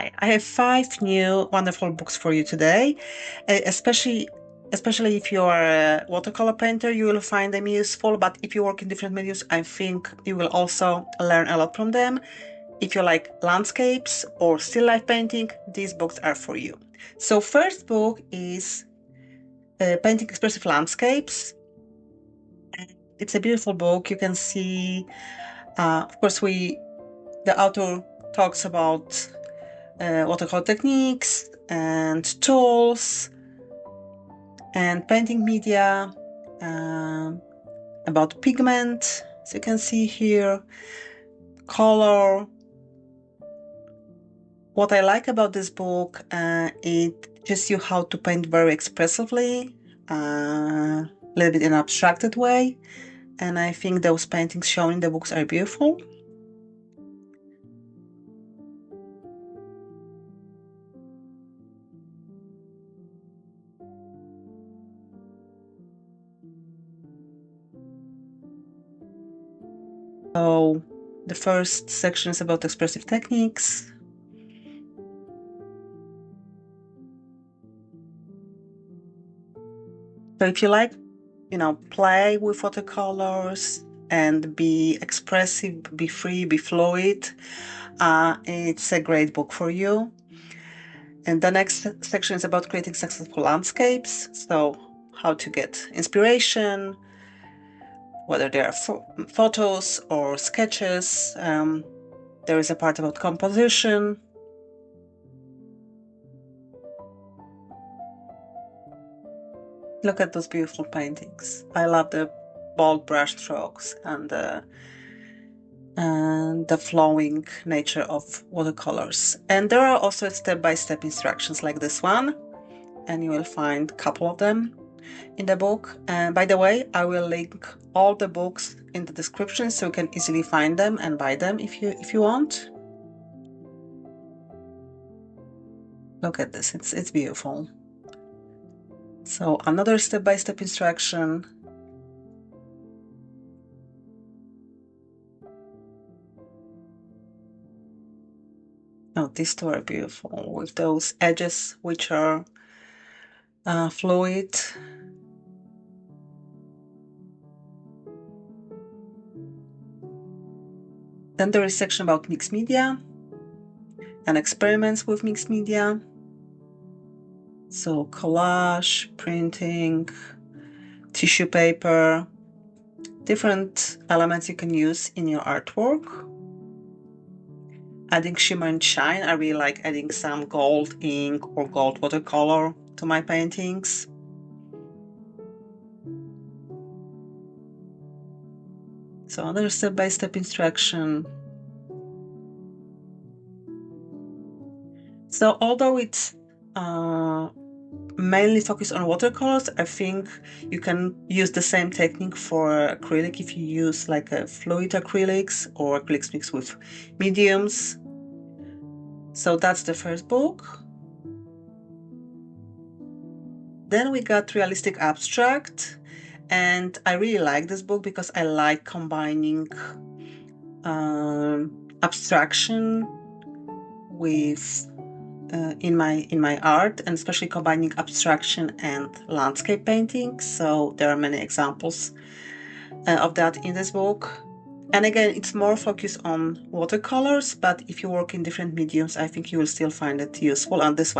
Hi, I have 5 new wonderful books for you today, especially if you are a watercolor painter, you will find them useful, but if you work in different mediums, I think you will also learn a lot from them. If you like landscapes or still life painting, these books are for you. So first book is Painting Expressive Landscapes. It's a beautiful book. You can see, of course, the author talks about watercolor techniques and tools and painting media, about pigment, as you can see here, color. What I like about this book, it teaches you how to paint very expressively, a little bit in an abstracted way, and I think those paintings shown in the books are beautiful. So the first section is about expressive techniques. So if you like, play with watercolors and be expressive, be free, be fluid, it's a great book for you. And the next section is about creating successful landscapes. So how to get inspiration, whether they are photos or sketches. There is a part about composition. Look at those beautiful paintings. I love the bold brush strokes and the flowing nature of watercolors. And there are also step-by-step instructions like this one, and you will find a couple of them in the book. And by the way, I will link all the books in the description so you can easily find them and buy them if you want. Look at this, it's beautiful. So another step-by-step instruction. Oh, these two are beautiful with those edges which are fluid. Then there is a section about mixed media and experiments with mixed media. So collage, printing, tissue paper, different elements you can use in your artwork. Adding shimmer and shine. I really like adding some gold ink or gold watercolor to my paintings. So another step-by-step instruction. So although it's mainly focused on watercolors, I think you can use the same technique for acrylic if you use like a fluid acrylics or acrylics mixed with mediums. So that's the first book. Then we got Realistic Abstract, and I really like this book because I like combining abstraction with in my art, and especially combining abstraction and landscape painting. So there are many examples of that in this book. And again, it's more focused on watercolors, but if you work in different mediums, I think you will still find it useful. And this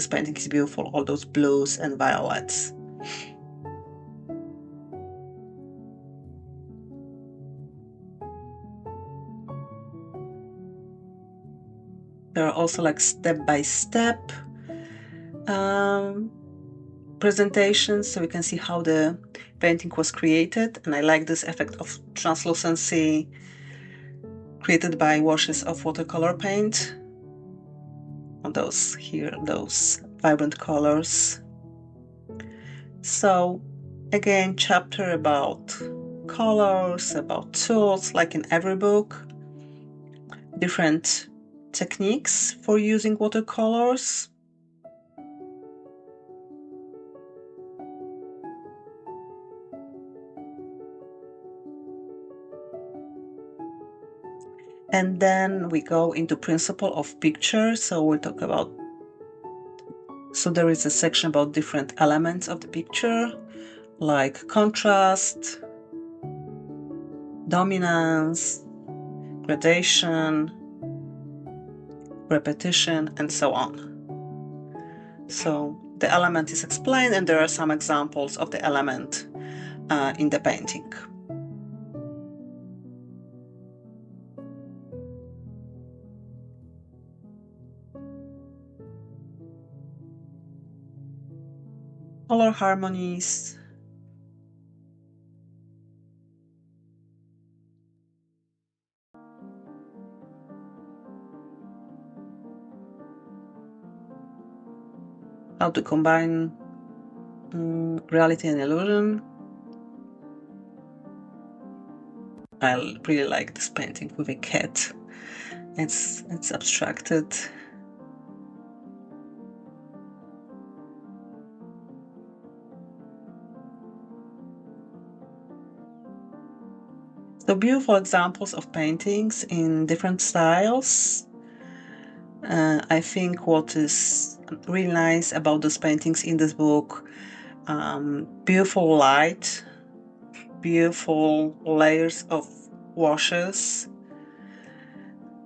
painting is beautiful, all those blues and violets. There are also like step-by-step presentations, so we can see how the painting was created. And I like this effect of translucency created by washes of watercolor paint on those vibrant colors. So again, chapter about colors, about tools, like in every book, different techniques for using watercolors. And then we go into principle of picture. So we'll talk about, so there is a section about different elements of the picture, like contrast, dominance, gradation, repetition, and so on. So the element is explained, and there are some examples of the element in the painting. Color harmonies. How to combine reality and illusion. I really like this painting with a cat. It's abstracted. So beautiful examples of paintings in different styles. I think what is really nice about those paintings in this book, beautiful light, beautiful layers of washes.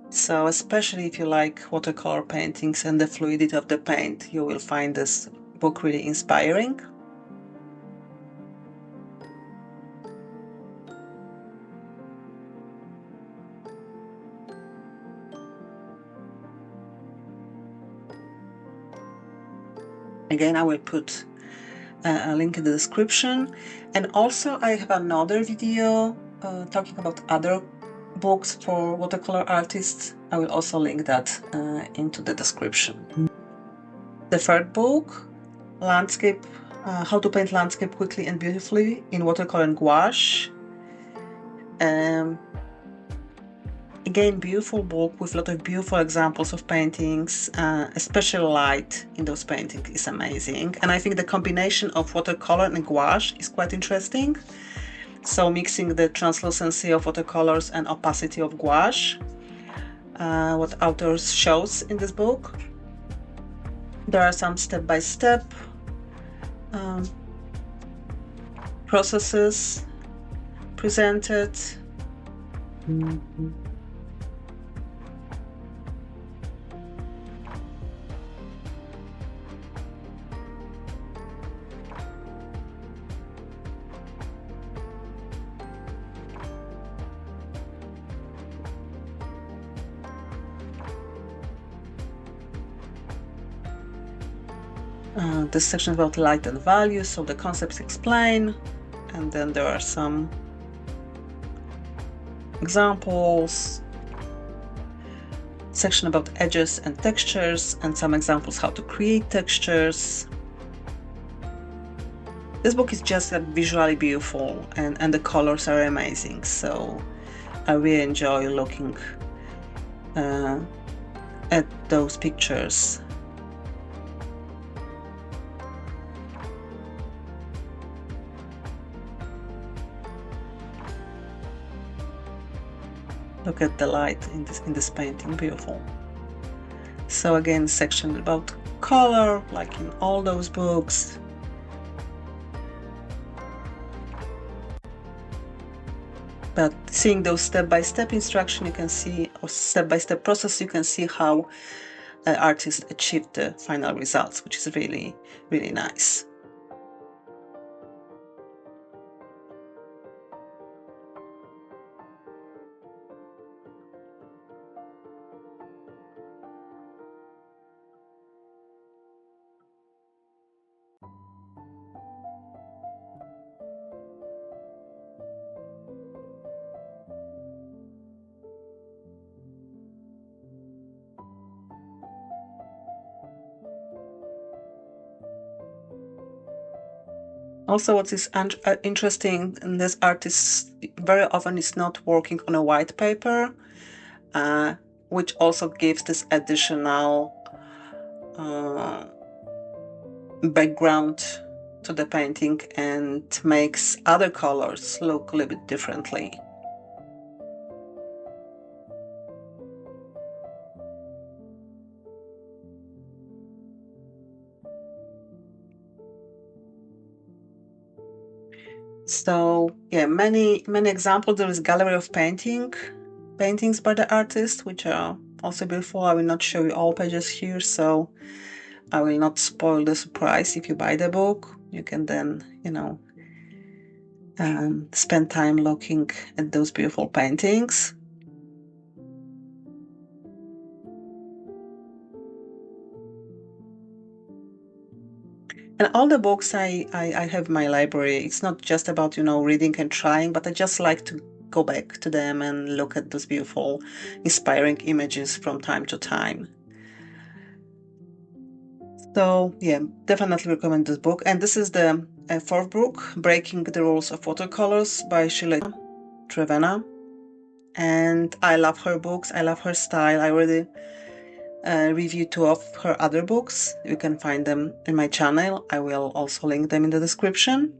So especially if you like watercolor paintings and the fluidity of the paint, you will find this book really inspiring. Again, I will put a link in the description, and also I have another video talking about other books for watercolor artists. I will also link that into the description. The third book, Landscape, How to Paint Landscape Quickly and Beautifully in Watercolor and Gouache. Again, beautiful book with a lot of beautiful examples of paintings, especially light in those paintings is amazing. And I think the combination of watercolor and gouache is quite interesting. So mixing the translucency of watercolors and opacity of gouache, what authors shows in this book. There are some step-by-step processes presented. This section about light and value, so the concepts explain, and then there are some examples, section about edges and textures, and some examples how to create textures. This book is just visually beautiful, and the colors are amazing, so I really enjoy looking at those pictures. Look at the light in this painting, beautiful. So again, section about color, like in all those books. But seeing those step-by-step instruction, you can see, or step-by-step process, you can see how artists achieved the final results, which is really, really nice. Also, what is interesting, in this artist very often is not working on a white paper, which also gives this additional background to the painting and makes other colors look a little bit differently. So yeah, many examples. There is gallery of paintings by the artist, which are also beautiful. I will not show you all pages here, so I will not spoil the surprise. If you buy the book, you can then, spend time looking at those beautiful paintings. And all the books I have in my library, it's not just about, reading and trying, but I just like to go back to them and look at those beautiful, inspiring images from time to time. So yeah, definitely recommend this book. And this is the fourth book, Breaking the Rules of Watercolors by Shirley Trevena. And I love her books. I love her style. I already reviewed 2 of her other books. You can find them in my channel. I will also link them in the description.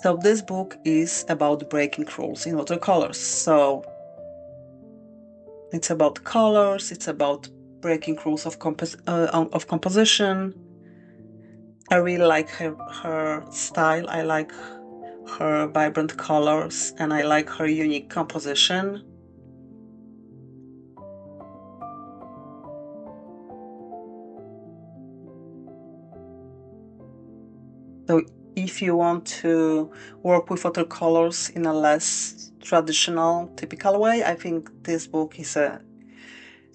So this book is about breaking rules in watercolors. So it's about colors. It's about breaking rules of composition. I really like her style. I like her vibrant colors, and I like her unique composition. So if you want to work with watercolors in a less traditional, typical way, I think this book is a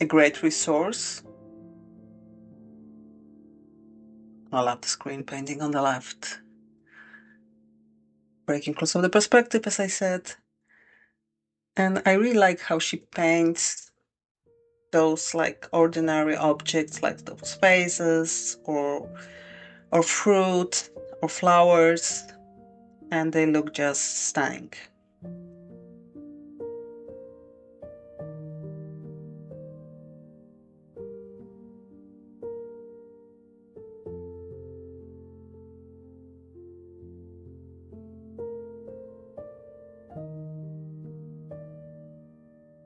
great resource. I love the screen painting on the left. Breaking close of the perspective, as I said. And I really like how she paints those like ordinary objects, like those vases or fruit or flowers, and they look just stunning.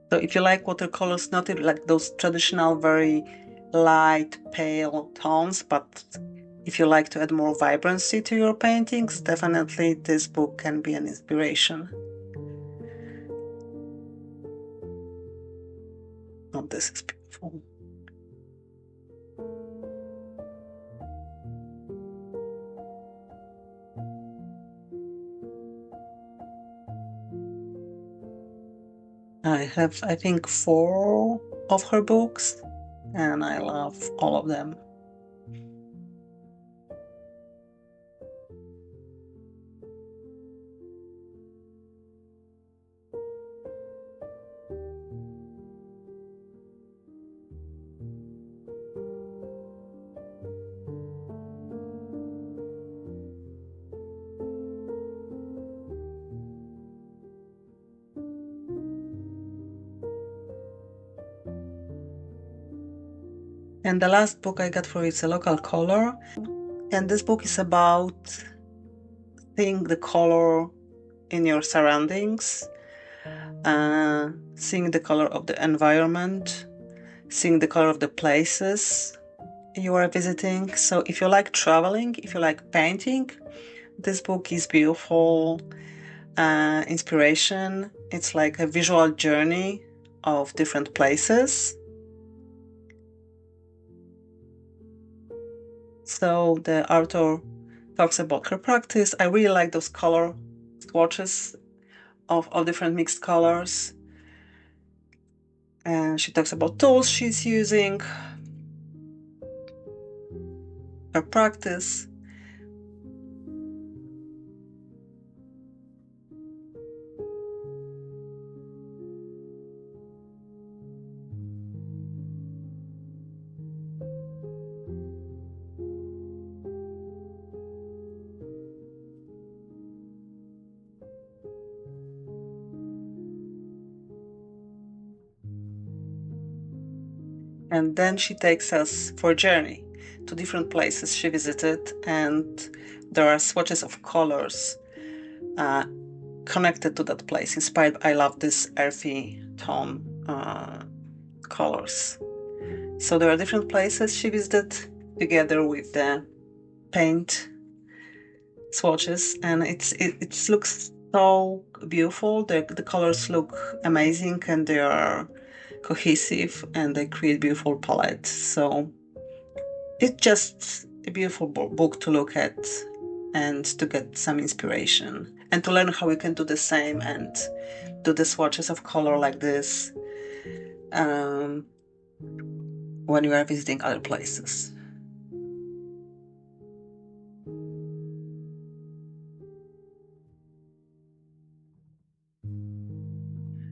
So if you like watercolors, not like those traditional, very light, pale tones, but if you like to add more vibrancy to your paintings, definitely this book can be an inspiration. Oh, this is beautiful. I have, I think, 4 of her books, and I love all of them. And the last book I got for it is a local color. And this book is about seeing the color in your surroundings, seeing the color of the environment, seeing the color of the places you are visiting. So if you like traveling, if you like painting, this book is beautiful inspiration. It's like a visual journey of different places. So the author talks about her practice. I really like those color swatches of different mixed colors. And she talks about tools she's using, her practice. And then she takes us for a journey to different places she visited, and there are swatches of colors connected to that place, inspired. I love this earthy tone colors. So there are different places she visited together with the paint swatches, and it looks so beautiful. The colors look amazing, and they are cohesive, and they create beautiful palette. So it's just a beautiful book to look at and to get some inspiration and to learn how we can do the same and do the swatches of color like this when you are visiting other places.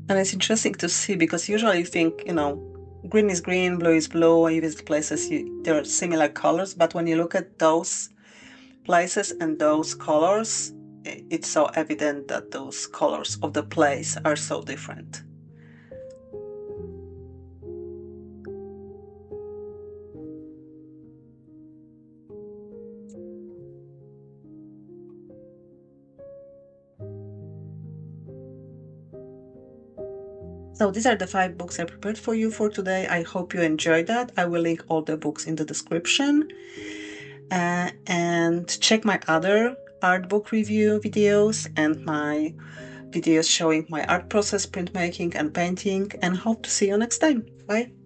And it's interesting to see, because usually you think, green is green, blue is blue, and you visit places, there are similar colors, but when you look at those places and those colors, it's so evident that those colors of the place are so different. So these are the 5 books I prepared for you for today. I hope you enjoyed that. I will link all the books in the description. And check my other art book review videos and my videos showing my art process, printmaking and painting, and hope to see you next time. Bye!